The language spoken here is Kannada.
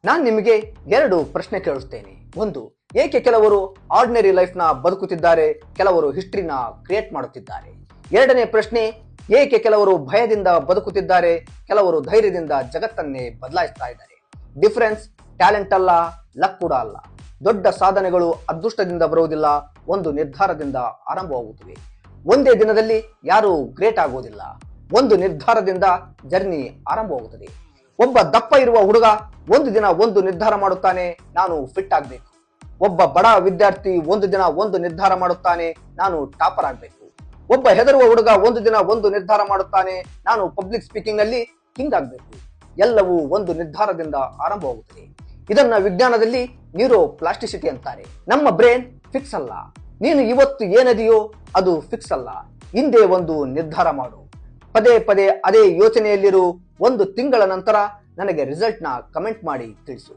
ನಾನು ನಿಮಗೆ ಎರಡು ಪ್ರಶ್ನೆ ಕೇಳುತ್ತೇನೆ. ಒಂದು, ಏಕೆ ಕೆಲವರು ಆರ್ಡಿನರಿ ಲೈಫ್ ನ ಬದುಕುತ್ತಿದ್ದಾರೆ, ಕೆಲವರು ಹಿಸ್ಟ್ರಿನ ಕ್ರಿಯೇಟ್ ಮಾಡುತ್ತಿದ್ದಾರೆ? ಎರಡನೇ ಪ್ರಶ್ನೆ, ಏಕೆ ಕೆಲವರು ಭಯದಿಂದ ಬದುಕುತ್ತಿದ್ದಾರೆ, ಕೆಲವರು ಧೈರ್ಯದಿಂದ ಜಗತ್ತನ್ನೇ ಬದಲಾಯಿಸ್ತಾ ಇದ್ದಾರೆ? ಡಿಫರೆನ್ಸ್ ಟ್ಯಾಲೆಂಟ್ ಅಲ್ಲ, ಲಕ್ ಕೂಡ ಅಲ್ಲ. ದೊಡ್ಡ ಸಾಧನೆಗಳು ಅದೃಷ್ಟದಿಂದ ಬರುವುದಿಲ್ಲ, ಒಂದು ನಿರ್ಧಾರದಿಂದ ಆರಂಭವಾಗುತ್ತವೆ. ಒಂದೇ ದಿನದಲ್ಲಿ ಯಾರು ಗ್ರೇಟ್ ಆಗುವುದಿಲ್ಲ, ಒಂದು ನಿರ್ಧಾರದಿಂದ ಜರ್ನಿ ಆರಂಭವಾಗುತ್ತದೆ. ಒಬ್ಬ ದಪ್ಪ ಇರುವ ಹುಡುಗ ಒಂದು ದಿನ ಒಂದು ನಿರ್ಧಾರ ಮಾಡುತ್ತಾನೆ, ನಾನು ಫಿಟ್ ಆಗ್ಬೇಕು. ಒಬ್ಬ ಬಡ ವಿದ್ಯಾರ್ಥಿ ಒಂದು ದಿನ ಒಂದು ನಿರ್ಧಾರ ಮಾಡುತ್ತಾನೆ, ನಾನು ಟಾಪರ್ ಆಗ್ಬೇಕು. ಒಬ್ಬ ಹೆದರುವ ಹುಡುಗ ಒಂದು ದಿನ ಒಂದು ನಿರ್ಧಾರ ಮಾಡುತ್ತಾನೆ, ನಾನು ಪಬ್ಲಿಕ್ ಸ್ಪೀಕಿಂಗ್ ಅಲ್ಲಿ ಕಿಂಗ್ ಆಗ್ಬೇಕು. ಎಲ್ಲವೂ ಒಂದು ನಿರ್ಧಾರದಿಂದ ಆರಂಭವಾಗುತ್ತದೆ. ಇದನ್ನ ವಿಜ್ಞಾನದಲ್ಲಿ ನ್ಯೂರೋ ಪ್ಲಾಸ್ಟಿಸಿಟಿ ಅಂತಾರೆ. ನಮ್ಮ ಬ್ರೈನ್ ಫಿಕ್ಸ್ ಅಲ್ಲ. ನೀನು ಇವತ್ತು ಏನದಿಯೋ ಅದು ಫಿಕ್ಸ್ ಅಲ್ಲ. ಹಿಂದೆ ಒಂದು ನಿರ್ಧಾರ ಮಾಡು, ಪದೇ ಪದೇ ಅದೇ ಯೋಚನೆಯಲ್ಲಿರು. 1 ತಿಂಗಳ ನಂತರ ನನಗೆ ರಿಸಲ್ಟ್ ನ ಕಮೆಂಟ್ ಮಾಡಿ ತಿಳಿಸು.